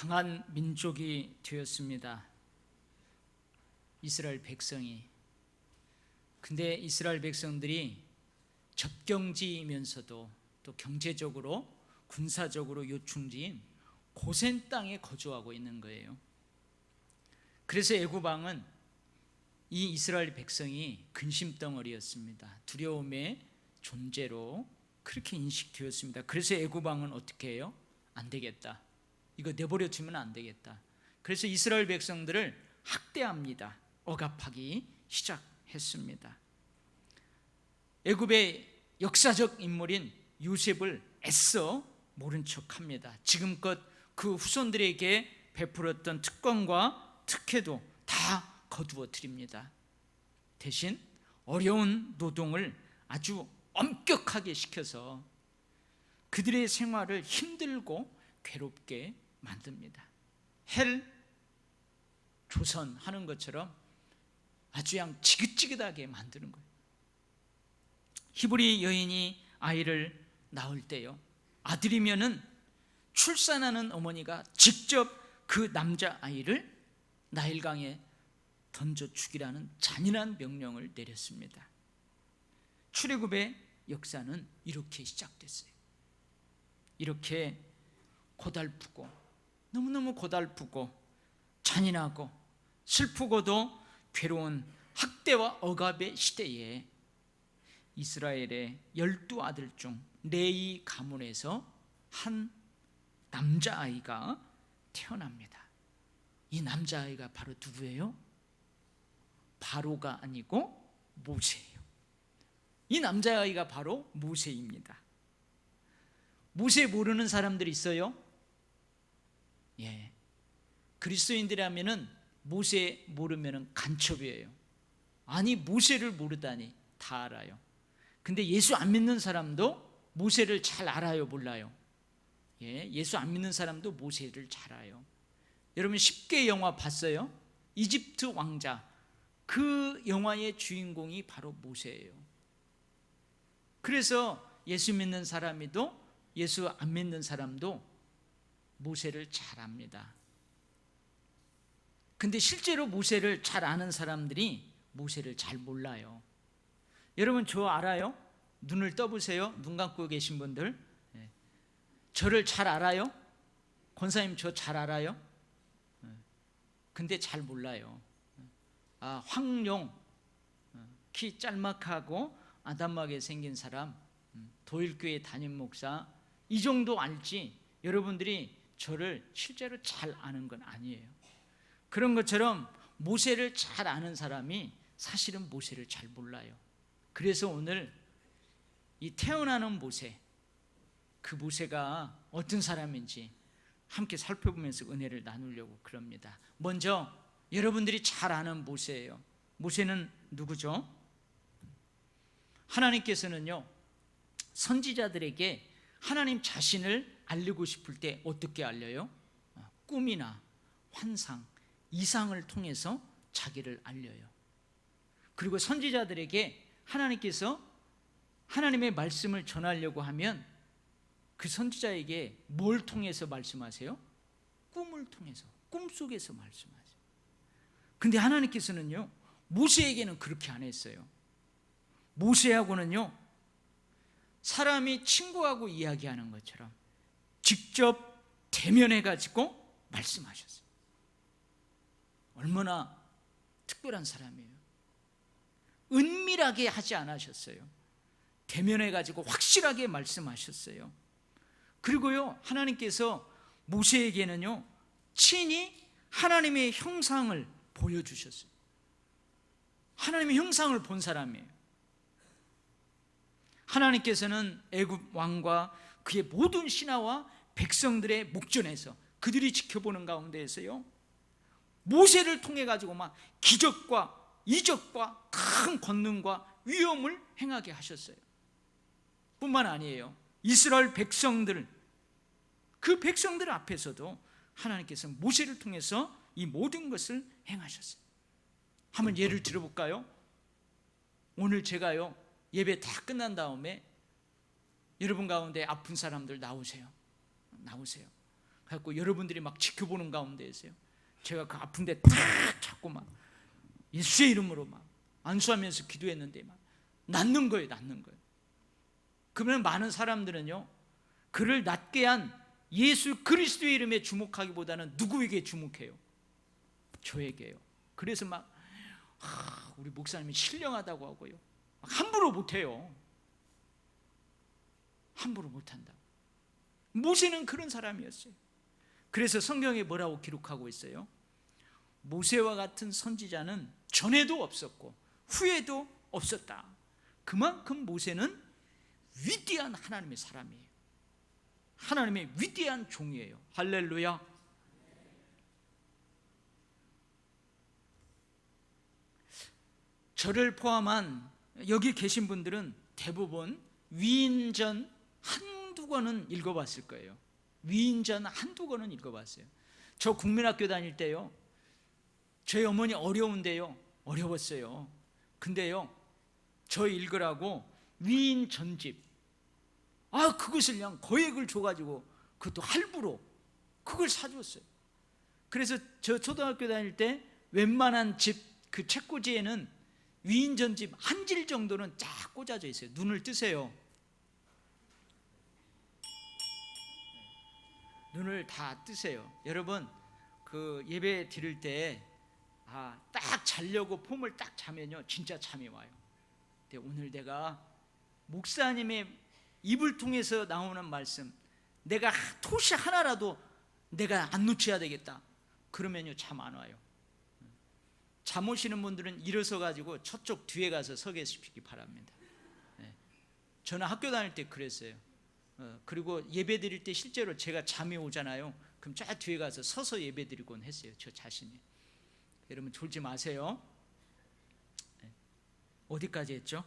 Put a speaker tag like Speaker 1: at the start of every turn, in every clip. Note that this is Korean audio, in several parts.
Speaker 1: 강한 민족이 되었습니다. 이스라엘 백성이. 근데 이스라엘 백성들이 접경지이면서도 또 경제적으로 군사적으로 요충지인 고센 땅에 거주하고 있는 거예요. 그래서 애굽 왕은 이 이스라엘 백성이 근심덩어리였습니다. 두려움의 존재로 그렇게 인식되었습니다. 그래서 애굽 왕은 어떻게 해요? 안 되겠다. 이거 내버려 두면 안 되겠다. 그래서 이스라엘 백성들을 학대합니다. 억압하기 시작했습니다. 애굽의 역사적 인물인 요셉을 애써 모른 척합니다. 지금껏 그 후손들에게 베풀었던 특권과 특혜도 다 거두어 드립니다. 대신 어려운 노동을 아주 엄격하게 시켜서 그들의 생활을 힘들고 괴롭게 만듭니다. 헬 조선 하는 것처럼 아주 그냥 지긋지긋하게 만드는 거예요. 히브리 여인이 아이를 낳을 때요, 아들이면은 출산하는 어머니가 직접 그 남자 아이를 나일강에 던져 죽이라는 잔인한 명령을 내렸습니다. 출애굽의 역사는 이렇게 시작됐어요. 이렇게 고달프고 너무너무 고달프고 잔인하고 슬프고도 괴로운 학대와 억압의 시대에 이스라엘의 12아들 중 레위 가문에서 한 남자아이가 태어납니다. 이 남자아이가 바로 누구예요? 바로가 아니고 모세예요. 이 남자아이가 바로 모세입니다. 모세 모르는 사람들이 있어요? 예. 그리스도인들이라면은 모세 모르면은 간첩이에요. 아니, 모세를 모르다니. 다 알아요. 근데 예수 안 믿는 사람도 모세를 잘 알아요, 몰라요? 예, 예수 안 믿는 사람도 모세를 잘 알아요. 여러분 10개 영화 봤어요? 이집트 왕자, 그 영화의 주인공이 바로 모세예요. 그래서 예수 믿는 사람이도 예수 안 믿는 사람도 모세를 잘 압니다. 근데 실제로 모세를 잘 아는 사람들이 모세를 잘 몰라요. 여러분 저 알아요? 눈을 떠보세요. 눈 감고 계신 분들. 저를 잘 알아요? 권사님 저 잘 알아요? 근데 잘 몰라요. 아, 황룡, 키 짤막하고 아담하게 생긴 사람, 도일교회 담임 목사, 이 정도 알지 여러분들이 저를 실제로 잘 아는 건 아니에요. 그런 것처럼 모세를 잘 아는 사람이 사실은 모세를 잘 몰라요. 그래서 오늘 이 태어나는 모세, 그 모세가 어떤 사람인지 함께 살펴보면서 은혜를 나누려고 그럽니다. 먼저 여러분들이 잘 아는 모세예요. 모세는 누구죠? 하나님께서는요, 선지자들에게 하나님 자신을 알리고 싶을 때 어떻게 알려요? 꿈이나 환상, 이상을 통해서 자기를 알려요. 그리고 선지자들에게 하나님께서 하나님의 말씀을 전하려고 하면 그 선지자에게 뭘 통해서 말씀하세요? 꿈을 통해서, 꿈속에서 말씀하세요. 근데 하나님께서는요, 모세에게는 그렇게 안 했어요. 모세하고는요, 사람이 친구하고 이야기하는 것처럼 직접 대면해가지고 말씀하셨어요. 얼마나 특별한 사람이에요. 은밀하게 하지 않으셨어요. 대면해가지고 확실하게 말씀하셨어요. 그리고요, 하나님께서 모세에게는요, 친히 하나님의 형상을 보여주셨어요. 하나님의 형상을 본 사람이에요. 하나님께서는 애굽 왕과 그의 모든 신하와 백성들의 목전에서 그들이 지켜보는 가운데에서요, 모세를 통해 가지고 막 기적과 이적과 큰 권능과 위엄을 행하게 하셨어요. 뿐만 아니에요, 이스라엘 백성들, 그 백성들 앞에서도 하나님께서 모세를 통해서 이 모든 것을 행하셨어요. 한번 예를 들어볼까요? 오늘 제가요, 예배 다 끝난 다음에 여러분 가운데 아픈 사람들 나오세요. 그래갖고 여러분들이 막 지켜보는 가운데에서요, 제가 그 아픈데 딱 잡고 막 예수의 이름으로 막 안수하면서 기도했는데 막 낫는 거예요. 그러면 많은 사람들은요, 그를 낫게 한 예수 그리스도의 이름에 주목하기보다는 누구에게 주목해요? 저에게요. 그래서 막 우리 목사님이 신령하다고 하고요, 막 함부로 못해요. 함부로 못한다. 모세는 그런 사람이었어요. 그래서 성경에 뭐라고 기록하고 있어요? 모세와 같은 선지자는 전에도 없었고 후에도 없었다. 그만큼 모세는 위대한 하나님의 사람이에요. 하나님의 위대한 종이에요. 할렐루야. 저를 포함한 여기 계신 분들은 대부분 위인전 한두 권은 읽어봤을 거예요. 위인전 한두 권은 읽어봤어요. 저 국민학교 다닐 때요, 저희 어머니 어려운데요, 어려웠어요. 근데요, 저 읽으라고 위인 전집, 그것을 그냥 거액을 줘가지고, 그것도 할부로 그걸 사줬어요. 그래서 저 초등학교 다닐 때 웬만한 집 그 책꽂이에는 위인 전집 한 질 정도는 쫙 꽂아져 있어요. 눈을 뜨세요. 눈을 다 뜨세요. 여러분, 그 예배 드릴 때 딱 자려고 폼을 딱 자면요, 진짜 잠이 와요. 근데 오늘 내가 목사님의 입을 통해서 나오는 말씀, 내가 토시 하나라도 내가 안 놓쳐야 되겠다, 그러면요 잠 안 와요. 잠 오시는 분들은 일어서 가지고 저쪽 뒤에 가서 서 계시기 바랍니다. 저는 학교 다닐 때 그랬어요. 그리고 예배 드릴 때 실제로 제가 잠이 오잖아요. 그럼 쫙 뒤에 가서 서서 예배 드리곤 했어요, 저 자신이. 여러분 졸지 마세요. 어디까지 했죠?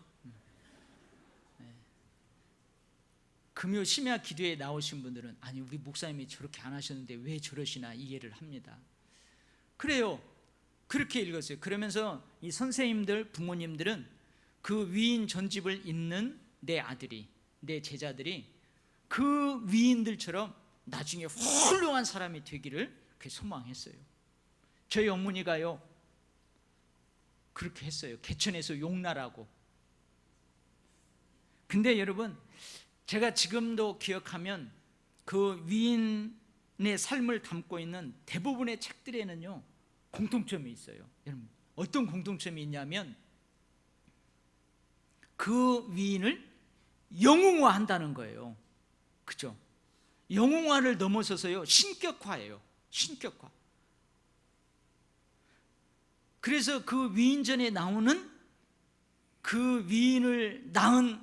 Speaker 1: 금요 심야 기도에 나오신 분들은, 아니 우리 목사님이 저렇게 안 하셨는데 왜 저러시나 이해를 합니다. 그래요. 그렇게 읽었어요. 그러면서 이 선생님들, 부모님들은 그 위인 전집을 읽는 내 아들이, 내 제자들이 그 위인들처럼 나중에 훌륭한 사람이 되기를 그렇게 소망했어요. 저희 어머니가요 그렇게 했어요. 개천에서 용나라고. 근데 여러분, 제가 지금도 기억하면 그 위인의 삶을 담고 있는 대부분의 책들에는요 공통점이 있어요. 여러분, 어떤 공통점이 있냐면 그 위인을 영웅화한다는 거예요. 그죠? 영웅화를 넘어서서요 신격화예요. 신격화. 그래서 그 위인전에 나오는 그 위인을 낳은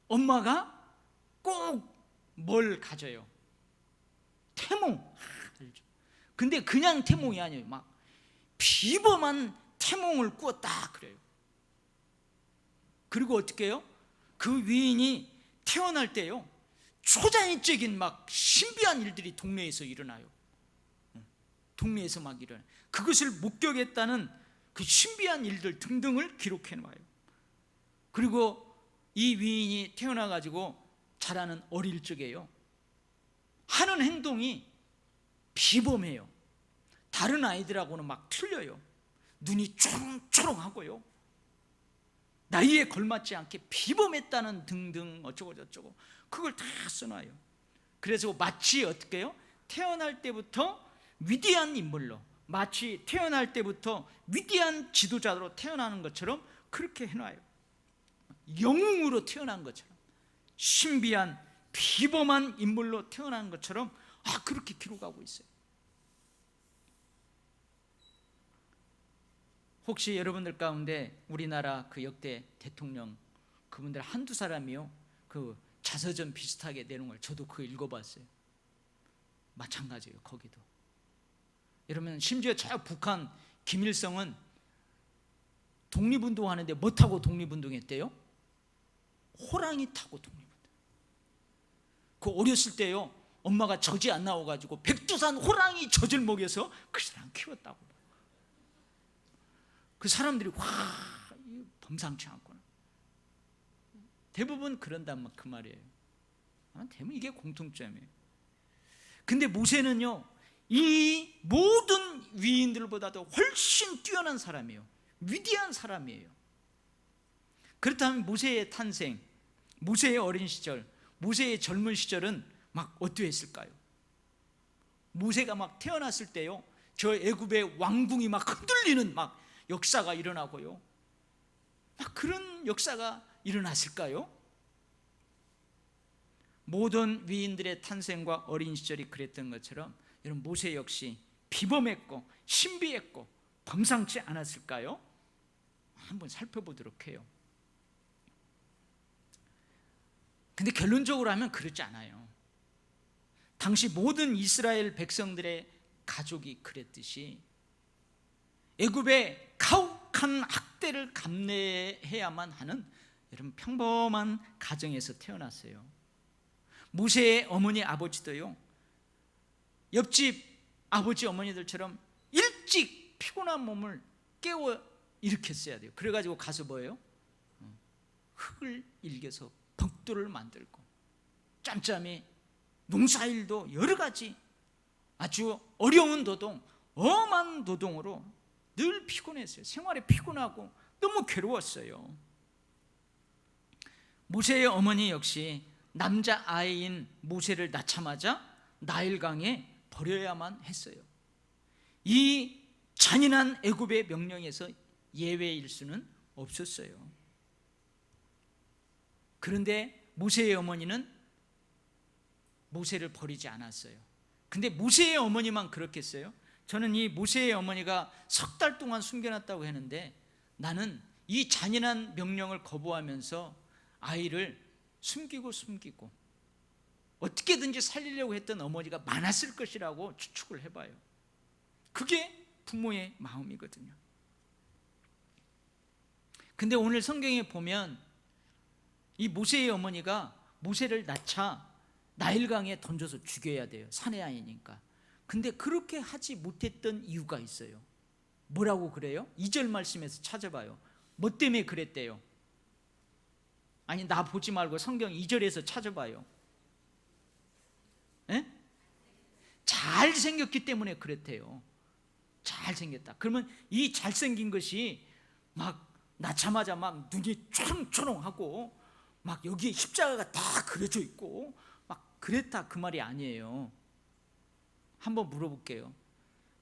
Speaker 1: 엄마가 꼭 뭘 가져요? 태몽. 근데 그냥 태몽이 아니에요. 막 비범한 태몽을 꾸었다 그래요. 그리고 어떻게 해요? 그 위인이 태어날 때요 초자연적인 막 신비한 일들이 동네에서 일어나요. 동네에서 막 일어나요. 그것을 목격했다는 그 신비한 일들 등등을 기록해 놔요. 그리고 이 위인이 태어나 가지고 자라는 어릴 적에요 하는 행동이 비범해요. 다른 아이들하고는 막 틀려요. 눈이 초롱초롱하고요, 나이에 걸맞지 않게 비범했다는 등등 어쩌고 저쩌고 그걸 다 써놔요. 그래서 마치 어떻게 해요? 태어날 때부터 위대한 인물로, 마치 태어날 때부터 위대한 지도자로 태어나는 것처럼 그렇게 해놔요. 영웅으로 태어난 것처럼, 신비한 비범한 인물로 태어난 것처럼 그렇게 기록하고 있어요. 혹시 여러분들 가운데 우리나라 그 역대 대통령 그분들 한두 사람이요 그 자서전 비슷하게 내놓은 걸 저도 그거 읽어봤어요. 마찬가지예요. 거기도 여러분, 심지어 저 북한 김일성은 독립운동하는데 뭐 타고 독립운동했대요? 호랑이 타고 독립운동. 그 어렸을 때요 엄마가 젖이 안 나와가지고 백두산 호랑이 젖을 먹여서 그 사람 키웠다고. 그 사람들이 범상치 않구나. 대부분 그런단 그 말이에요. 대부분 이게 공통점이에요. 근데 모세는요, 이 모든 위인들보다도 훨씬 뛰어난 사람이에요. 위대한 사람이에요. 그렇다면 모세의 탄생, 모세의 어린 시절, 모세의 젊은 시절은 막 어떠했을까요? 모세가 막 태어났을 때요, 저 애굽의 왕궁이 막 흔들리는 막 역사가 일어나고요, 막 그런 역사가 일어났을까요? 모든 위인들의 탄생과 어린 시절이 그랬던 것처럼 여러분, 모세 역시 비범했고 신비했고 범상치 않았을까요? 한번 살펴보도록 해요. 근데 결론적으로 하면 그렇지 않아요. 당시 모든 이스라엘 백성들의 가족이 그랬듯이 애굽의 가혹한 학대를 감내해야만 하는 여러분 평범한 가정에서 태어났어요. 모세의 어머니 아버지도요, 옆집 아버지 어머니들처럼 일찍 피곤한 몸을 깨워 일으켰어야 돼요. 그래가지고 가서 뭐예요? 흙을 일겨서 벽돌을 만들고 짬짬이 농사일도 여러 가지 아주 어려운 노동, 엄한 노동으로 늘 피곤했어요. 생활에 피곤하고 너무 괴로웠어요. 모세의 어머니 역시 남자아이인 모세를 낳자마자 나일강에 버려야만 했어요. 이 잔인한 애굽의 명령에서 예외일 수는 없었어요. 그런데 모세의 어머니는 모세를 버리지 않았어요. 근데 모세의 어머니만 그렇겠어요? 저는 이 모세의 어머니가 석 달 동안 숨겨놨다고 했는데, 나는 이 잔인한 명령을 거부하면서 아이를 숨기고 어떻게든지 살리려고 했던 어머니가 많았을 것이라고 추측을 해봐요. 그게 부모의 마음이거든요. 근데 오늘 성경에 보면 이 모세의 어머니가 모세를 낳자 나일강에 던져서 죽여야 돼요. 사내 아이니까. 근데 그렇게 하지 못했던 이유가 있어요. 뭐라고 그래요? 2절 말씀에서 찾아봐요. 뭐 때문에 그랬대요? 아니, 나 보지 말고 성경 2절에서 찾아봐요. 에? 잘생겼기 때문에 그랬대요. 잘생겼다. 그러면 이 잘생긴 것이 막 낳자마자 막 눈이 초롱초롱하고 막 여기에 십자가가 다 그려져 있고 막 그랬다, 그 말이 아니에요. 한번 물어볼게요.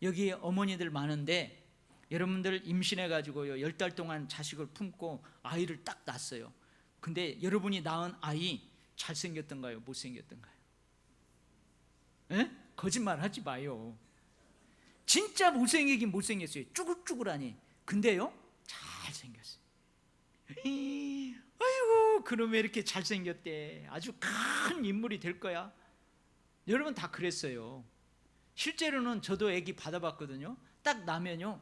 Speaker 1: 여기 어머니들 많은데 여러분들 임신해가지고요 10달 동안 자식을 품고 아이를 딱 낳았어요. 근데 여러분이 낳은 아이 잘생겼던가요? 못생겼던가요? 에? 거짓말 하지 마요. 진짜 못생기긴 못생겼어요. 쭈글쭈글하니. 근데요 잘생겼어요. 아이고, 그럼 왜 이렇게 잘생겼대? 아주 큰 인물이 될 거야. 여러분 다 그랬어요. 실제로는 저도 아기 받아봤거든요. 딱 나면요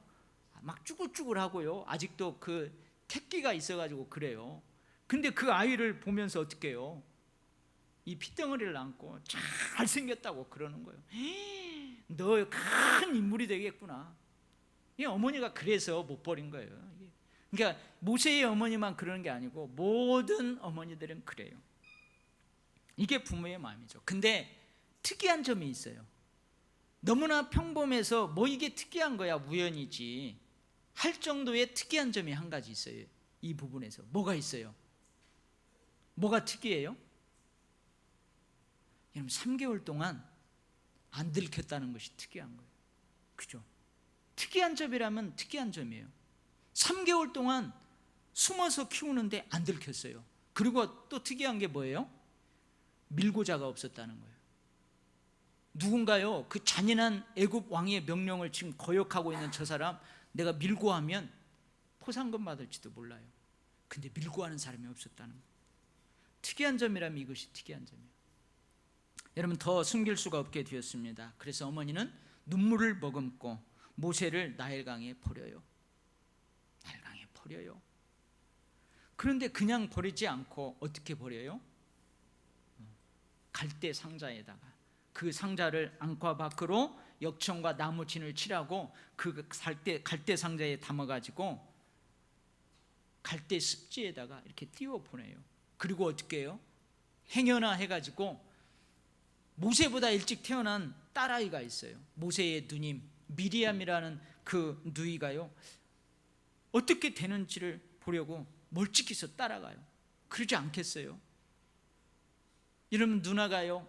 Speaker 1: 막 쭈글쭈글하고요, 아직도 그 택기가 있어가지고 그래요. 근데 그 아이를 보면서 어떻게 해요? 이 핏덩어리를 안고 잘생겼다고 그러는 거예요. 너 큰 인물이 되겠구나. 이 어머니가 그래서 못 버린 거예요. 그러니까 모세의 어머니만 그러는 게 아니고 모든 어머니들은 그래요. 이게 부모의 마음이죠. 근데 특이한 점이 있어요. 너무나 평범해서 뭐 이게 특이한 거야, 우연이지 할 정도의 특이한 점이 한 가지 있어요. 이 부분에서 뭐가 있어요? 뭐가 특이해요? 여러분, 3개월 동안 안 들켰다는 것이 특이한 거예요. 그죠? 특이한 점이라면 특이한 점이에요. 3개월 동안 숨어서 키우는데 안 들켰어요. 그리고 또 특이한 게 뭐예요? 밀고자가 없었다는 거예요. 누군가요, 그 잔인한 애굽 왕의 명령을 지금 거역하고 있는 저 사람 내가 밀고하면 포상금 받을지도 몰라요. 근데 밀고하는 사람이 없었다는 거예요. 특이한 점이라면 이것이 특이한 점이에요. 여러분, 더 숨길 수가 없게 되었습니다. 그래서 어머니는 눈물을 머금고 모세를 나일강에 버려요. 나일강에 버려요. 그런데 그냥 버리지 않고 어떻게 버려요? 갈대 상자에다가 그 상자를 앙과 밖으로 역청과 나무 진을 칠하고 그 갈대 상자에 담아가지고 갈대 습지에다가 이렇게 띄워 보내요. 그리고 어떻게 해요? 행여나 해가지고 모세보다 일찍 태어난 딸아이가 있어요. 모세의 누님 미리암이라는 그 누이가요, 어떻게 되는지를 보려고 멀찍이서 따라가요. 그러지 않겠어요? 이러면 누나가요,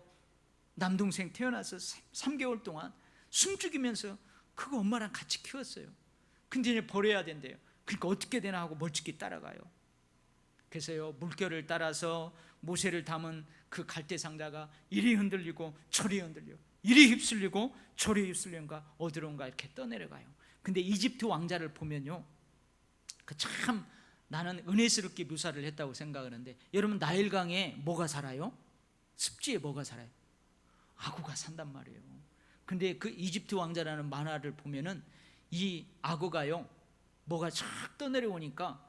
Speaker 1: 남동생 태어나서 3개월 동안 숨죽이면서 그거 엄마랑 같이 키웠어요. 근데 이제 버려야 된대요. 그러니까 어떻게 되나 하고 멀찍이 따라가요. 그래서요, 물결을 따라서 모세를 담은 그 갈대 상자가 이리 흔들리고 저리 흔들리고, 이리 휩쓸리고 저리 휩쓸린가 어디론가 이렇게 떠내려가요. 근데 이집트 왕자를 보면요, 그 참 나는 은혜스럽게 묘사를 했다고 생각하는데, 여러분 나일강에 뭐가 살아요? 습지에 뭐가 살아요? 악어가 산단 말이에요. 근데 그 이집트 왕자라는 만화를 보면은 이 악어가요, 뭐가 쫙 떠내려오니까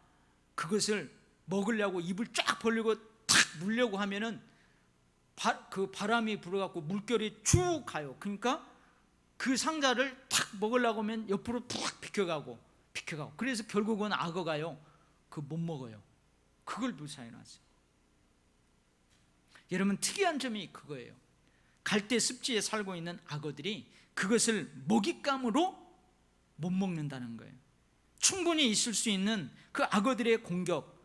Speaker 1: 그것을 먹으려고 입을 쫙 벌리고 탁 물려고 하면은 그 바람이 불어갖고 물결이 쭉 가요. 그러니까 그 상자를 탁 먹으려고 하면 옆으로 탁 비켜가고 그래서 결국은 악어가요, 그 못 먹어요. 그걸 묘사해 놨어요. 여러분 특이한 점이 그거예요. 갈대 습지에 살고 있는 악어들이 그것을 먹잇감으로 못 먹는다는 거예요. 충분히 있을 수 있는 그 악어들의 공격,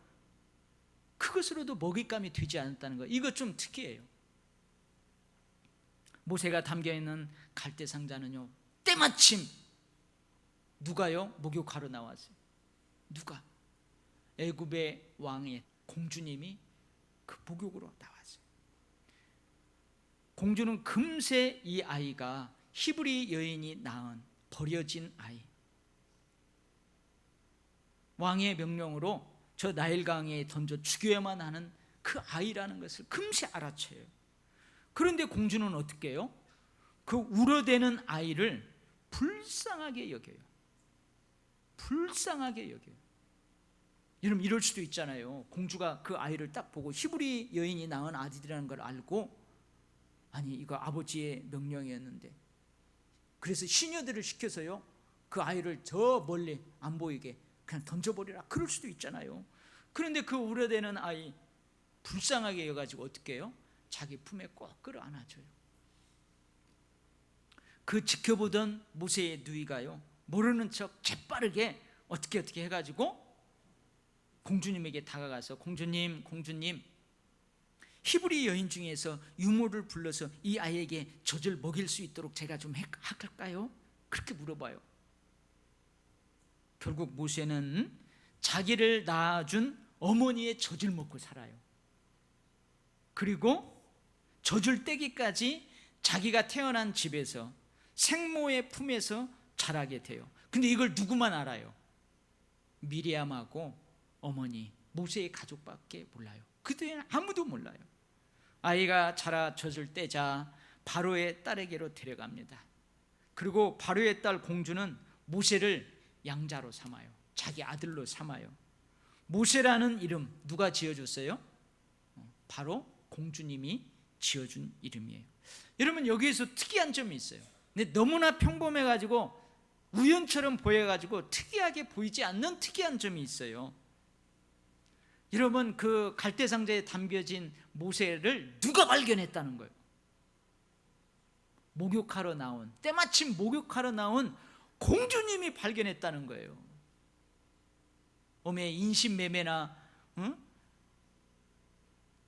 Speaker 1: 그것으로도 먹잇감이 되지 않았다는 거예요. 이거 좀 특이해요. 모세가 담겨있는 갈대 상자는요, 때마침 누가요? 목욕하러 나왔어요. 누가? 애굽의 왕의 공주님이 그 목욕으로 나왔어요. 공주는 금세 이 아이가 히브리 여인이 낳은 버려진 아이, 왕의 명령으로 저 나일강에 던져 죽여야만 하는 그 아이라는 것을 금세 알아채요. 그런데 공주는 어떻게 해요? 그 울어대는 아이를 불쌍하게 여겨요. 불쌍하게 여겨요. 여러분 이럴 수도 있잖아요. 공주가 그 아이를 딱 보고 히브리 여인이 낳은 아들이라는 걸 알고, 아니 이거 아버지의 명령이었는데, 그래서 시녀들을 시켜서요, 그 아이를 저 멀리 안 보이게 그냥 던져버리라, 그럴 수도 있잖아요. 그런데 그 울어대는 아이 불쌍하게 여가지고 어떻게 해요? 자기 품에 꼭 끌어안아줘요. 그 지켜보던 모세의 누이가요, 모르는 척 재빠르게 어떻게 해가지고 공주님에게 다가가서, 공주님 히브리 여인 중에서 유모를 불러서 이 아이에게 젖을 먹일 수 있도록 제가 좀 할까요? 그렇게 물어봐요. 결국 모세는 자기를 낳아준 어머니의 젖을 먹고 살아요. 그리고 젖을 떼기까지 자기가 태어난 집에서 생모의 품에서 자라게 돼요. 근데 이걸 누구만 알아요? 미리암하고 어머니 모세의 가족밖에 몰라요. 그때는 아무도 몰라요. 아이가 자라 젖을 떼자 바로의 딸에게로 데려갑니다. 그리고 바로의 딸 공주는 모세를 양자로 삼아요. 자기 아들로 삼아요. 모세라는 이름 누가 지어줬어요? 바로 공주님이 지어준 이름이에요. 여러분 여기에서 특이한 점이 있어요. 근데 너무나 평범해가지고 우연처럼 보여가지고 특이하게 보이지 않는 특이한 점이 있어요. 여러분 그 갈대상자에 담겨진 모세를 누가 발견했다는 거예요? 때마침 목욕하러 나온 공주님이 발견했다는 거예요. 어메 인신매매나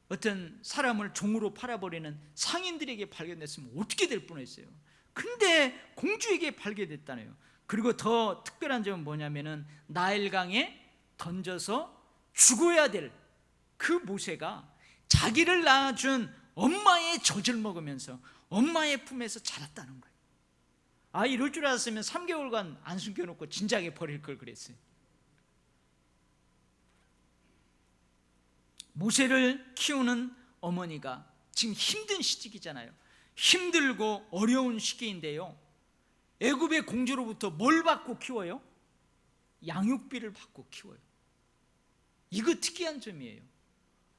Speaker 1: 어떤 사람을 종으로 팔아버리는 상인들에게 발견됐으면 어떻게 될 뻔했어요. 근데 공주에게 발견됐다네요. 그리고 더 특별한 점은 뭐냐면은 나일강에 던져서 죽어야 될 그 모세가 자기를 낳아준 엄마의 젖을 먹으면서 엄마의 품에서 자랐다는 거예요. 아, 이럴 줄 알았으면 3개월간 안 숨겨놓고 진작에 버릴 걸 그랬어요. 모세를 키우는 어머니가 지금 힘든 시기잖아요. 힘들고 어려운 시기인데요, 애굽의 공주로부터 뭘 받고 키워요? 양육비를 받고 키워요. 이거 특이한 점이에요.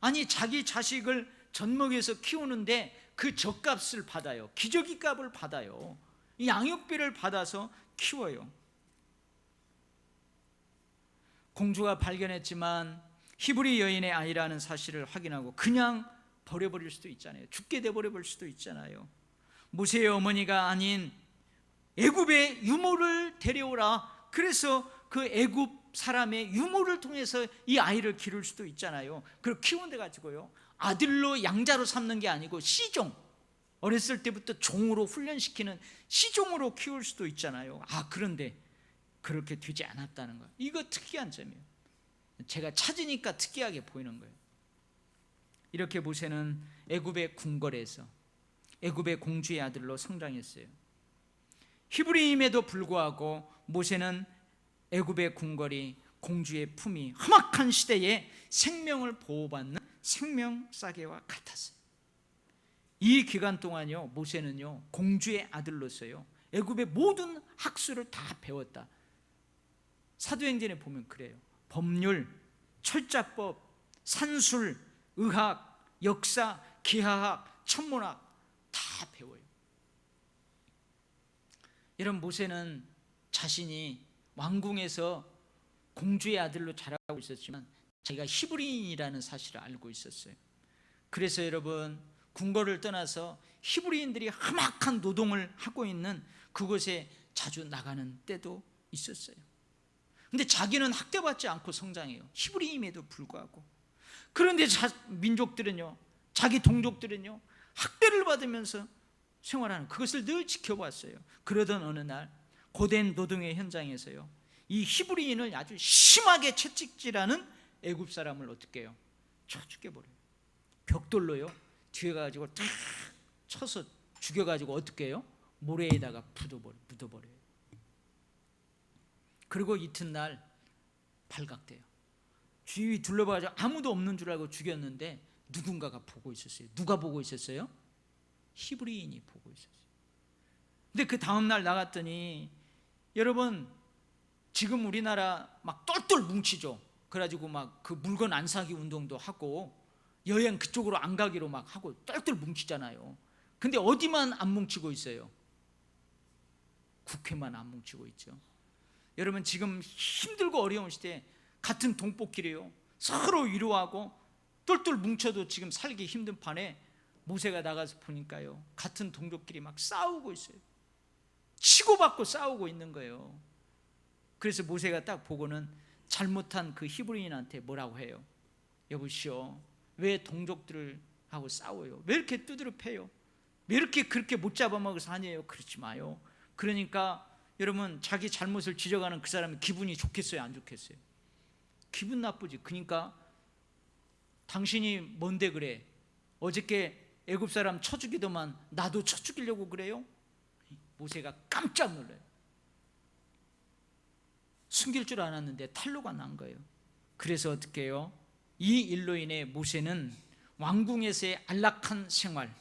Speaker 1: 아니 자기 자식을 젖먹여서 키우는데 그 젖값을 받아요. 기저귀 값을 받아요. 이 양육비를 받아서 키워요. 공주가 발견했지만 히브리 여인의 아이라는 사실을 확인하고 그냥 버려버릴 수도 있잖아요. 죽게 돼버려 볼 수도 있잖아요. 모세의 어머니가 아닌 애굽의 유모를 데려오라. 그래서 그 애굽 사람의 유모를 통해서 이 아이를 기를 수도 있잖아요. 그걸 키우는 데 가지고요, 아들로 양자로 삼는 게 아니고 시종, 어렸을 때부터 종으로 훈련시키는 시종으로 키울 수도 있잖아요. 그런데 그렇게 되지 않았다는 거예요. 이거 특이한 점이에요. 제가 찾으니까 특이하게 보이는 거예요. 이렇게 모세는 애굽의 궁궐에서 애굽의 공주의 아들로 성장했어요. 히브리임에도 불구하고 모세는 애굽의 궁궐이 공주의 품이 험악한 시대에 생명을 보호받는 생명싸개와 같았어요. 이 기간 동안요, 모세는요 공주의 아들로서요 애굽의 모든 학술을 다 배웠다. 사도행전에 보면 그래요. 법률, 철자법, 산술, 의학, 역사, 기하학, 천문학 다 배워요. 이런 모세는 자신이 왕궁에서 공주의 아들로 자라고 있었지만 자기가 히브리인이라는 사실을 알고 있었어요. 그래서 여러분, 궁궐을 떠나서 히브리인들이 험악한 노동을 하고 있는 그곳에 자주 나가는 때도 있었어요. 근데 자기는 학대받지 않고 성장해요. 히브리임에도 불구하고. 그런데 민족들은요, 자기 동족들은요 학대를 받으면서 생활하는 그것을 늘 지켜봤어요. 그러던 어느 날 고된 노동의 현장에서요, 이 히브리인을 아주 심하게 채찍질하는 애굽 사람을 어떻게 해요? 쳐 죽여버려요. 벽돌로요 뒤에 가지고 탁 쳐서 죽여가지고 어떻게 해요? 모래에다가 묻어버려요. 그리고 이튿날 발각돼요. 주위 둘러봐가지고 아무도 없는 줄 알고 죽였는데 누군가가 보고 있었어요. 누가 보고 있었어요? 히브리인이 보고 있었어요. 근데 그 다음날 나갔더니, 여러분 지금 우리나라 막 똘똘 뭉치죠. 그래가지고 막 그 물건 안 사기 운동도 하고 여행 그쪽으로 안 가기로 막 하고 똘똘 뭉치잖아요. 근데 어디만 안 뭉치고 있어요? 국회만 안 뭉치고 있죠. 여러분 지금 힘들고 어려운 시대에 같은 동포끼리요 서로 위로하고 똘똘 뭉쳐도 지금 살기 힘든 판에 모세가 나가서 보니까요 같은 동족끼리 막 싸우고 있어요. 치고받고 싸우고 있는 거예요. 그래서 모세가 딱 보고는 잘못한 그 히브리인한테 뭐라고 해요? 여보시오, 왜 동족들하고 싸워요? 왜 이렇게 두드려 패요? 왜 이렇게 그렇게 못 잡아먹어서 다녀요? 그렇지 마요. 그러니까 여러분, 자기 잘못을 지적하는 그 사람이 기분이 좋겠어요, 안 좋겠어요? 기분 나쁘지. 그러니까 당신이 뭔데 그래? 어저께 애굽 사람 쳐 죽이더만 나도 쳐 죽이려고 그래요? 모세가 깜짝 놀라요. 숨길 줄 알았는데 탈로가 난 거예요. 그래서 어떻게 해요? 이 일로 인해 모세는 왕궁에서의 안락한 생활,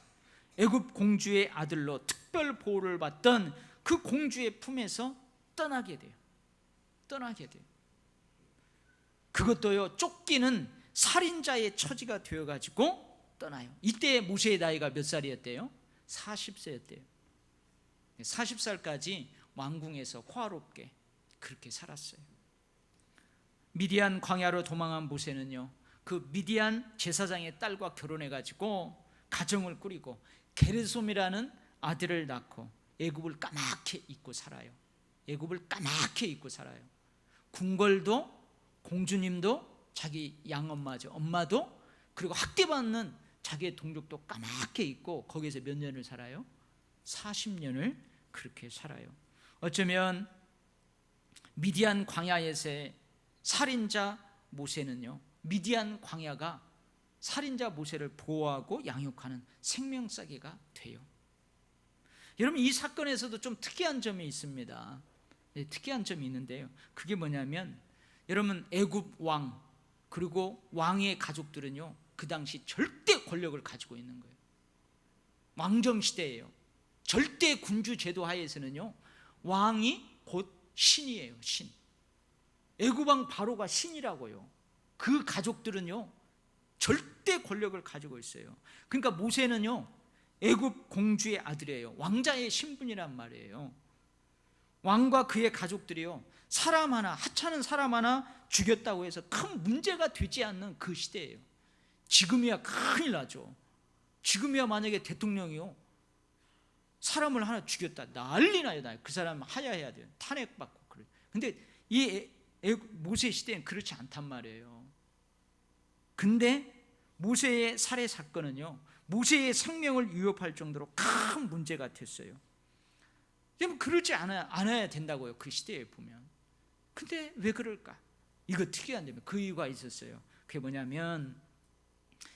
Speaker 1: 애굽 공주의 아들로 특별 보호를 받던 그 공주의 품에서 떠나게 돼요. 그것도요 쫓기는 살인자의 처지가 되어가지고 떠나요. 이때 모세의 나이가 몇 살이었대요? 40세였대요 40살까지 왕궁에서 호화롭게 그렇게 살았어요. 미디안 광야로 도망한 모세는요 그 미디안 제사장의 딸과 결혼해가지고 가정을 꾸리고 게르솜이라는 아들을 낳고 애굽을 까맣게 잊고 살아요. 궁궐도 공주님도 자기 양엄마죠, 엄마도, 그리고 학대받는 자기의 동족도 까맣게 잊고 거기에서 몇 년을 살아요? 40년을 그렇게 살아요. 어쩌면 미디안 광야에서의 살인자 모세는요 미디안 광야가 살인자 모세를 보호하고 양육하는 생명싸개가 돼요. 여러분, 이 사건에서도 좀 특이한 점이 있습니다. 특이한 점이 있는데요, 그게 뭐냐면 여러분, 애굽 왕 그리고 왕의 가족들은요 그 당시 절대 권력을 가지고 있는 거예요. 왕정시대예요. 절대 군주 제도 하에서는요 왕이 곧 신이에요. 신. 애굽 왕 바로가 신이라고요. 그 가족들은요 절대 권력을 가지고 있어요. 그러니까 모세는요 애굽 공주의 아들이에요. 왕자의 신분이란 말이에요. 왕과 그의 가족들이요 사람 하나, 하찮은 사람 하나 죽였다고 해서 큰 문제가 되지 않는 그 시대예요. 지금이야 큰일 나죠. 지금이야 만약에 대통령이요 사람을 하나 죽였다. 난리 나요. 그 사람 하야해야 돼요. 탄핵받고 그래. 근데 이 모세 시대는 그렇지 않단 말이에요. 근데 모세의 살해 사건은요, 모세의 생명을 위협할 정도로 큰 문제가 됐어요. 그러지 않아야 된다고요, 그 시대에 보면. 근데 왜 그럴까? 이거 특이한데 그 이유가 있었어요. 그게 뭐냐면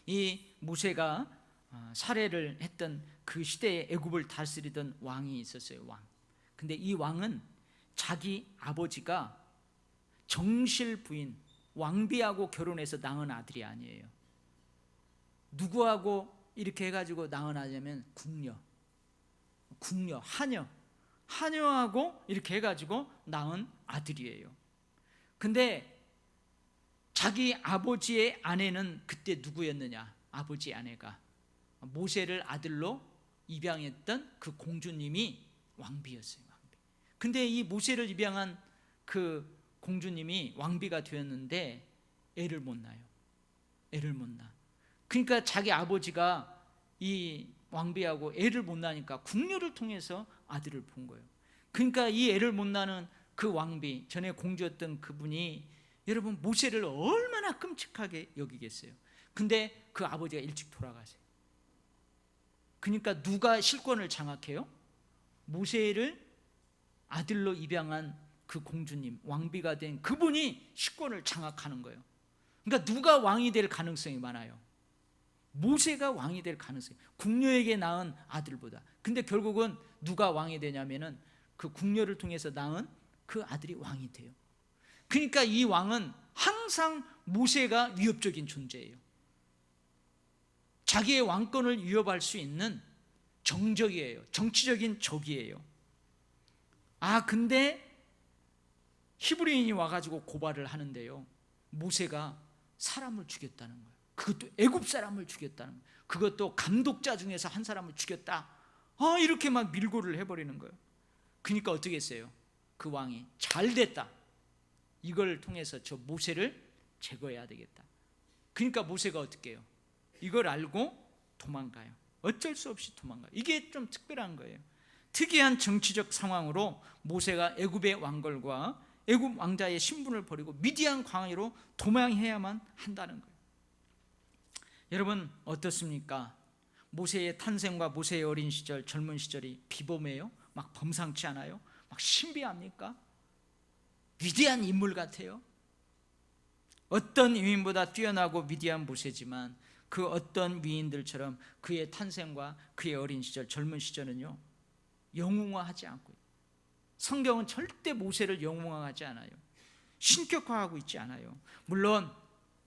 Speaker 1: 이 모세가 살해를 했던 그 시대에 애굽을 다스리던 왕이 있었어요. 왕. 근데 이 왕은 자기 아버지가 정실 부인 왕비하고 결혼해서 낳은 아들이 아니에요. 누구하고 이렇게 해가지고 낳은 아들이냐면 궁녀, 하녀하고 이렇게 해가지고 낳은 아들이에요. 근데 자기 아버지의 아내는 그때 누구였느냐? 아버지 아내가 모세를 아들로 입양했던 그 공주님이 왕비였어요. 왕비. 근데 이 모세를 입양한 그 공주님이 왕비가 되었는데 애를 못 낳아요. 애를 못 낳아. 그러니까 자기 아버지가 이 왕비하고 애를 못 낳으니까 궁녀를 통해서 아들을 본 거예요. 그러니까 이 애를 못 낳는 그 왕비, 전에 공주였던 그분이 여러분 모세를 얼마나 끔찍하게 여기겠어요. 근데 그 아버지가 일찍 돌아가세요. 그러니까 누가 실권을 장악해요? 모세를 아들로 입양한 그 공주님, 왕비가 된 그분이 실권을 장악하는 거예요. 그러니까 누가 왕이 될 가능성이 많아요? 모세가 왕이 될 가능성이, 궁녀에게 낳은 아들보다. 근데 결국은 누가 왕이 되냐면은 그 궁녀를 통해서 낳은 그 아들이 왕이 돼요. 그러니까 이 왕은 항상 모세가 위협적인 존재예요. 자기의 왕권을 위협할 수 있는 정적이에요. 정치적인 적이에요. 근데 히브리인이 와가지고 고발을 하는데요, 모세가 사람을 죽였다는 거예요. 그것도 애굽 사람을 죽였다는 거예요. 그것도 감독자 중에서 한 사람을 죽였다. 이렇게 막 밀고를 해버리는 거예요. 그러니까 어떻게 했어요? 그 왕이 잘 됐다. 이걸 통해서 저 모세를 제거해야 되겠다. 그러니까 모세가 어떻게 해요? 이걸 알고 도망가요. 어쩔 수 없이 도망가요. 이게 좀 특별한 거예요. 특이한 정치적 상황으로 모세가 애굽의 왕걸과 애굽 왕자의 신분을 버리고 미디안 광야로 도망해야만 한다는 거예요. 여러분 어떻습니까? 모세의 탄생과 모세의 어린 시절, 젊은 시절이 비범해요? 막 범상치 않아요? 막 신비합니까? 위대한 인물 같아요. 어떤 위인보다 뛰어나고 위대한 모세지만 그 어떤 위인들처럼 그의 탄생과 그의 어린 시절, 젊은 시절은요 영웅화하지 않고, 성경은 절대 모세를 영웅화하지 않아요. 신격화하고 있지 않아요. 물론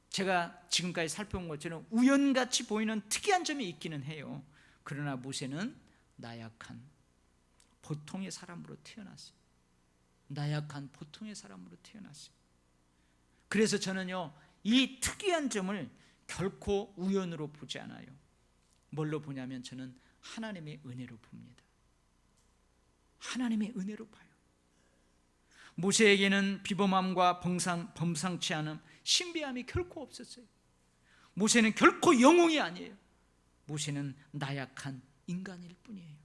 Speaker 1: 제가 지금까지 살펴본 것처럼 우연같이 보이는 특이한 점이 있기는 해요. 그러나 모세는 나약한 보통의 사람으로 태어났어요. 나약한 보통의 사람으로 태어났어요. 그래서 저는요 이 특이한 점을 결코 우연으로 보지 않아요. 뭘로 보냐면 저는 하나님의 은혜로 봅니다. 하나님의 은혜로 봐요. 모세에게는 비범함과 범상치 않음, 신비함이 결코 없었어요. 모세는 결코 영웅이 아니에요. 모세는 나약한 인간일 뿐이에요.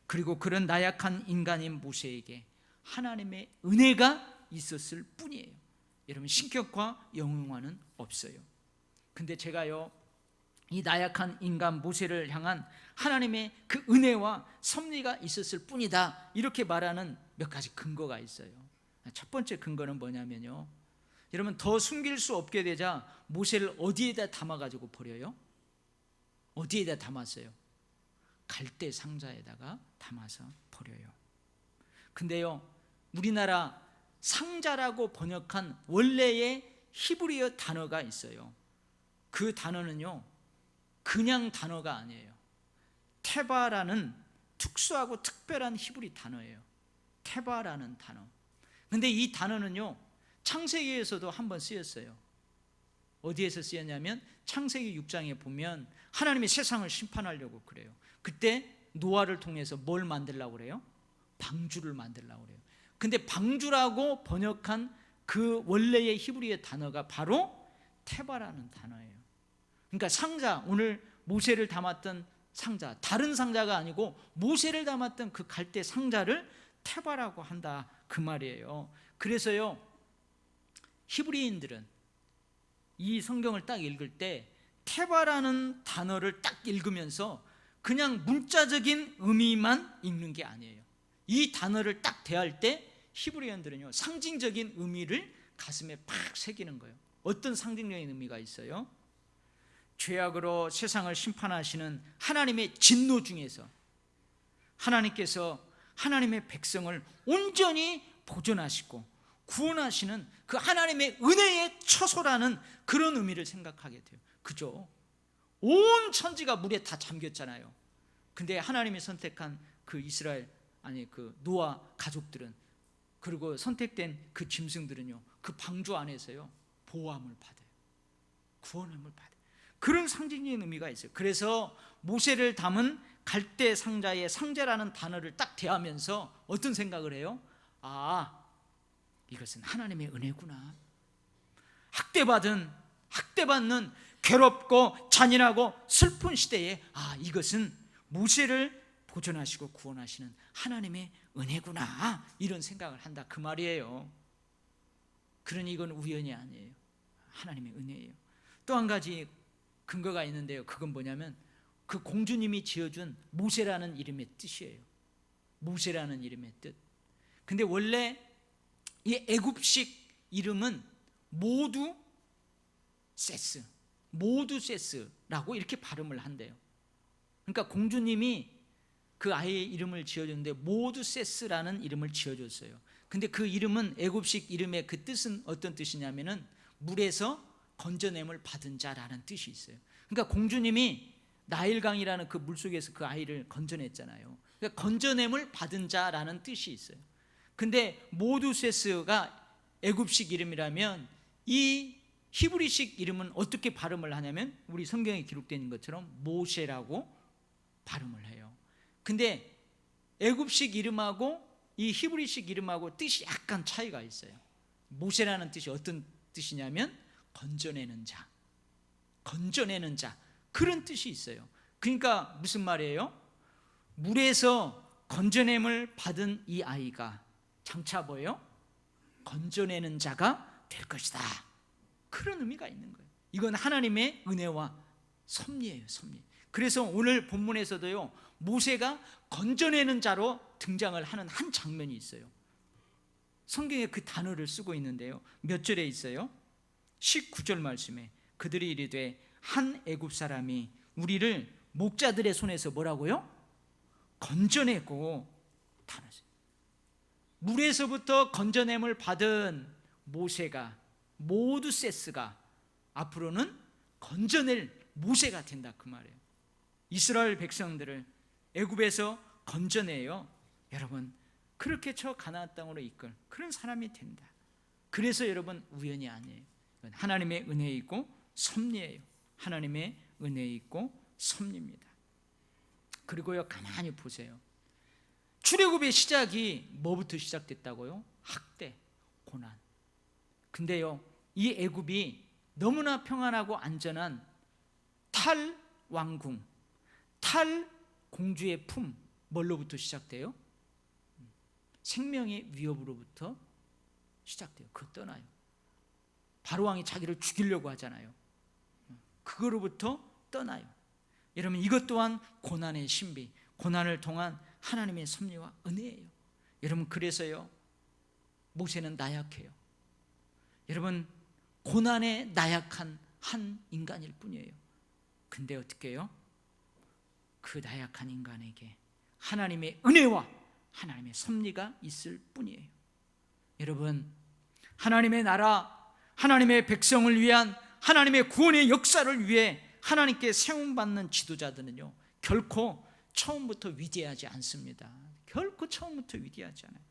Speaker 1: 그리고 그런 나약한 인간인 모세에게 하나님의 은혜가 있었을 뿐이에요. 여러분 신격화, 영웅화는 없어요. 근데 제가요 이 나약한 인간 모세를 향한 하나님의 그 은혜와 섭리가 있었을 뿐이다 이렇게 말하는 몇 가지 근거가 있어요. 첫 번째 근거는 뭐냐면요, 여러분 더 숨길 수 없게 되자 모세를 어디에다 담아가지고 버려요? 어디에다 담았어요? 갈대 상자에다가 담아서 버려요. 근데요 우리나라 상자라고 번역한 원래의 히브리어 단어가 있어요. 그 단어는요 그냥 단어가 아니에요. 테바라는 특수하고 특별한 히브리 단어예요. 테바라는 단어. 근데 이 단어는요 창세기에서도 한번 쓰였어요. 어디에서 쓰였냐면 창세기 6장에 보면 하나님이 세상을 심판하려고 그래요. 그때 노아를 통해서 뭘 만들려고 그래요? 방주를 만들려고 그래요. 근데 방주라고 번역한 그 원래의 히브리어 단어가 바로 테바라는 단어예요. 그러니까 상자, 오늘 모세를 담았던 상자, 다른 상자가 아니고 모세를 담았던 그 갈대 상자를 테바라고 한다 그 말이에요. 그래서요, 히브리인들은 이 성경을 딱 읽을 때 테바라는 단어를 딱 읽으면서 그냥 문자적인 의미만 읽는 게 아니에요. 이 단어를 딱 대할 때 히브리인들은요, 상징적인 의미를 가슴에 팍 새기는 거예요. 어떤 상징적인 의미가 있어요? 죄악으로 세상을 심판하시는 하나님의 진노 중에서 하나님께서 하나님의 백성을 온전히 보존하시고 구원하시는 그 하나님의 은혜의 처소라는 그런 의미를 생각하게 돼요. 그죠? 온 천지가 물에 다 잠겼잖아요. 근데 하나님이 선택한 그 이스라엘, 아니 그 노아 가족들은, 그리고 선택된 그 짐승들은요, 그 방주 안에서요 보호함을 받아요. 구원함을 받아요. 그런 상징적인 의미가 있어요. 그래서 모세를 담은 갈대 상자의 상자라는 단어를 딱 대하면서 어떤 생각을 해요? 아, 이것은 하나님의 은혜구나. 학대받는 괴롭고 잔인하고 슬픈 시대에, 아, 이것은 모세를 보존하시고 구원하시는 하나님의 은혜구나, 이런 생각을 한다 그 말이에요. 그러니 이건 우연이 아니에요. 하나님의 은혜예요. 또 한 가지 근거가 있는데요, 그건 뭐냐면 그 공주님이 지어준 모세라는 이름의 뜻이에요. 모세라는 이름의 뜻. 근데 원래 이 애굽식 이름은 모두 세스라고 이렇게 발음을 한대요. 그러니까 공주님이 그 아이의 이름을 지어줬는데 모두 세스라는 이름을 지어줬어요. 근데 그 이름은, 애굽식 이름의 그 뜻은 어떤 뜻이냐면은 물에서 건져냄을 받은 자라는 뜻이 있어요. 그러니까 공주님이 나일강이라는 그 물속에서 그 아이를 건져냈잖아요. 그러니까 건져냄을 받은 자라는 뜻이 있어요. 근데 모두세스가 애굽식 이름이라면 이 히브리식 이름은 어떻게 발음을 하냐면 우리 성경에 기록되어 있는 것처럼 모세라고 발음을 해요. 근데 애굽식 이름하고 이 히브리식 이름하고 뜻이 약간 차이가 있어요. 모세라는 뜻이 어떤 뜻이냐면 건져내는 자, 건져내는 자, 그런 뜻이 있어요. 그러니까 무슨 말이에요? 물에서 건져냄을 받은 이 아이가 장차 뭐예요? 건져내는 자가 될 것이다, 그런 의미가 있는 거예요. 이건 하나님의 은혜와 섭리예요, 섭리. 그래서 오늘 본문에서도요, 모세가 건져내는 자로 등장을 하는 한 장면이 있어요. 성경에 그 단어를 쓰고 있는데요, 몇 절에 있어요? 19절 말씀에 그들이 이르되 한 애굽 사람이 우리를 목자들의 손에서 뭐라고요? 건져내고 다녔어요. 물에서부터 건져냄을 받은 모세가, 모두세스가 앞으로는 건져낼 모세가 된다 그 말이에요. 이스라엘 백성들을 애굽에서 건져내요. 여러분, 그렇게 저 가나안 땅으로 이끌 그런 사람이 된다. 그래서 여러분, 우연이 아니에요. 하나님의 은혜이고 섭리예요. 하나님의 은혜이고 섭리입니다. 그리고요, 가만히 보세요. 출애굽의 시작이 뭐부터 시작됐다고요? 학대, 고난. 근데요, 이 애굽이 너무나 평안하고 안전한 탈 왕궁, 탈 공주의 품, 뭘로부터 시작돼요? 생명의 위협으로부터 시작돼요. 그거 떠나요. 바로왕이 자기를 죽이려고 하잖아요. 그거로부터 떠나요. 여러분, 이것 또한 고난의 신비, 고난을 통한 하나님의 섭리와 은혜예요. 여러분, 그래서요, 모세는 나약해요. 여러분, 고난에 나약한 한 인간일 뿐이에요. 근데 어떻게 해요? 그 나약한 인간에게 하나님의 은혜와 하나님의 섭리가 있을 뿐이에요. 여러분, 하나님의 나라, 하나님의 백성을 위한 하나님의 구원의 역사를 위해 하나님께 세움받는 지도자들은요, 결코 처음부터 위대하지 않습니다. 결코 처음부터 위대하지 않아요.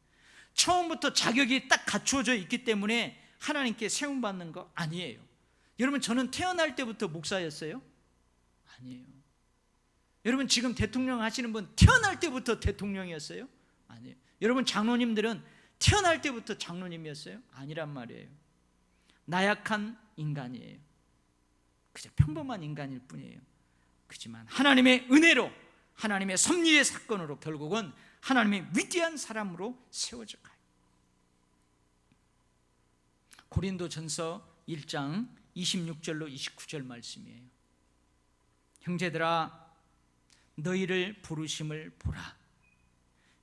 Speaker 1: 처음부터 자격이 딱 갖추어져 있기 때문에 하나님께 세움받는 거 아니에요. 여러분, 저는 태어날 때부터 목사였어요? 아니에요. 여러분, 지금 대통령 하시는 분 태어날 때부터 대통령이었어요? 아니에요. 여러분, 장로님들은 태어날 때부터 장로님이었어요? 아니란 말이에요. 나약한 인간이에요. 그저 평범한 인간일 뿐이에요. 그렇지만 하나님의 은혜로, 하나님의 섭리의 사건으로 결국은 하나님의 위대한 사람으로 세워져 가요. 고린도전서 1장 26절로 29절 말씀이에요. 형제들아, 너희를 부르심을 보라.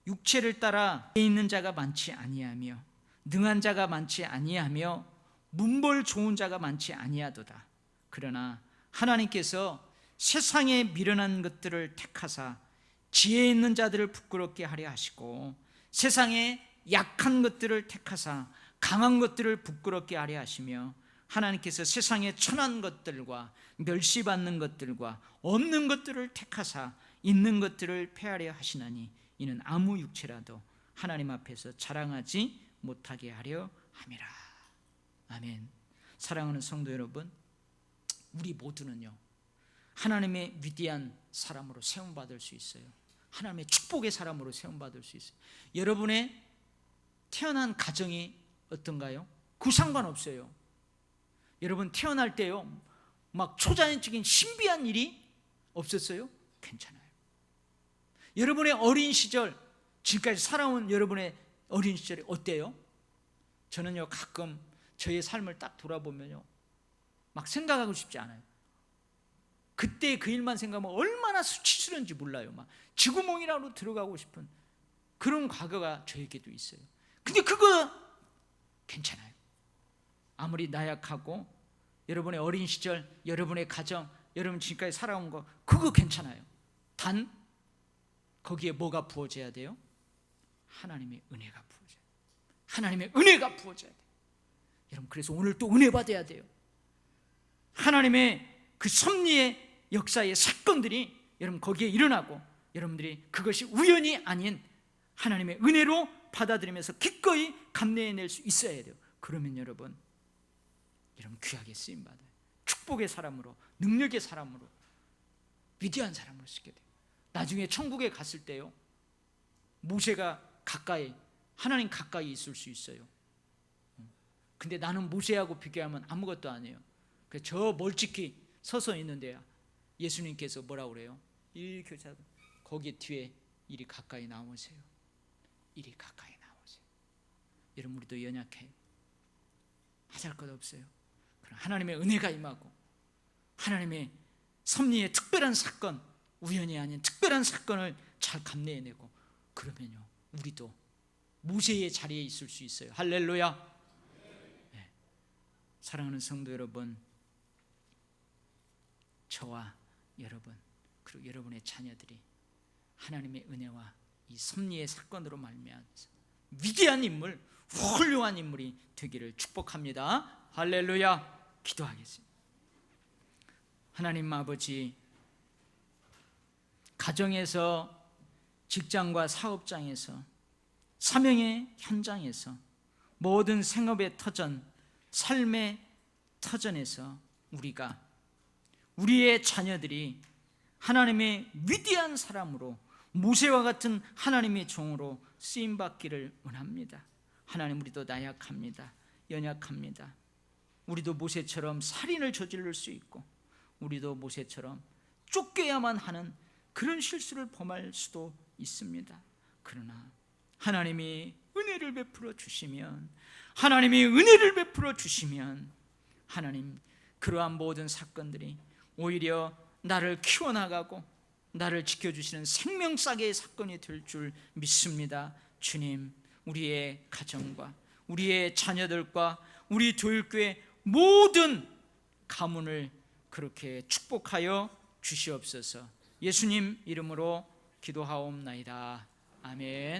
Speaker 1: 육체를 따라 있는 자가 많지 아니하며 능한 자가 많지 아니하며 문벌 좋은 자가 많지 아니하도다. 그러나 하나님께서 세상에 미련한 것들을 택하사 지혜 있는 자들을 부끄럽게 하려 하시고 세상에 약한 것들을 택하사 강한 것들을 부끄럽게 하려 하시며 하나님께서 세상에 천한 것들과 멸시받는 것들과 없는 것들을 택하사 있는 것들을 폐하려 하시나니 이는 아무 육체라도 하나님 앞에서 자랑하지 못하게 하려 함이라. 아멘. 사랑하는 성도 여러분, 우리 모두는요 하나님의 위대한 사람으로 세움받을 수 있어요. 하나님의 축복의 사람으로 세움받을 수 있어요. 여러분의 태어난 가정이 어떤가요? 그 상관없어요. 여러분 태어날 때요 막 초자연적인 신비한 일이 없었어요? 괜찮아요. 여러분의 어린 시절, 지금까지 살아온 여러분의 어린 시절이 어때요? 저는요 가끔 저의 삶을 딱 돌아보면요 막 생각하고 싶지 않아요. 그때 그 일만 생각하면 얼마나 수치스러운지 몰라요. 막 쥐구멍이라도 들어가고 싶은 그런 과거가 저에게도 있어요. 근데 그거 괜찮아요. 아무리 나약하고 여러분의 어린 시절, 여러분의 가정, 여러분 지금까지 살아온 거 그거 괜찮아요. 단 거기에 뭐가 부어져야 돼요? 하나님의 은혜가 부어져야 돼요. 하나님의 은혜가 부어져야 돼요. 여러분 그래서 오늘 또 은혜 받아야 돼요. 하나님의 그 섭리의 역사의 사건들이 여러분 거기에 일어나고 여러분들이 그것이 우연이 아닌 하나님의 은혜로 받아들이면서 기꺼이 감내해낼 수 있어야 돼요. 그러면 여러분 귀하게 쓰임받아요. 축복의 사람으로, 능력의 사람으로, 위대한 사람으로 쓰게 돼요. 나중에 천국에 갔을 때요 모세가 가까이, 하나님 가까이 있을 수 있어요. 근데 나는 모세하고 비교하면 아무것도 아니에요. 저 멀찍이 서서 있는데요 예수님께서 뭐라고 그래요? 이렇게 거기 뒤에 이리 가까이 나오세요. 이리 가까이 나오세요. 여러분 우리도 연약해요. 하잘 것 없어요. 그럼 하나님의 은혜가 임하고 하나님의 섭리의 특별한 사건, 우연이 아닌 특별한 사건을 잘 감내해내고 그러면요 우리도 모세의 자리에 있을 수 있어요. 할렐루야. 네. 사랑하는 성도 여러분, 저와 여러분 그리고 여러분의 자녀들이 하나님의 은혜와 이 섭리의 사건으로 말미암아서 위대한 인물, 훌륭한 인물이 되기를 축복합니다. 할렐루야. 기도하겠습니다. 하나님 아버지, 가정에서, 직장과 사업장에서, 사명의 현장에서, 모든 생업의 터전, 삶의 터전에서 우리의 자녀들이 하나님의 위대한 사람으로 모세와 같은 하나님의 종으로 쓰임받기를 원합니다. 하나님 우리도 나약합니다. 연약합니다. 우리도 모세처럼 살인을 저지를 수 있고 우리도 모세처럼 쫓겨야만 하는 그런 실수를 범할 수도 있습니다. 그러나 하나님이 은혜를 베풀어 주시면 하나님 그러한 모든 사건들이 오히려 나를 키워나가고 나를 지켜주시는 생명싸개의 사건이 될 줄 믿습니다. 주님, 우리의 가정과 우리의 자녀들과 우리 교육교회 모든 가문을 그렇게 축복하여 주시옵소서. 예수님 이름으로 기도하옵나이다. 아멘.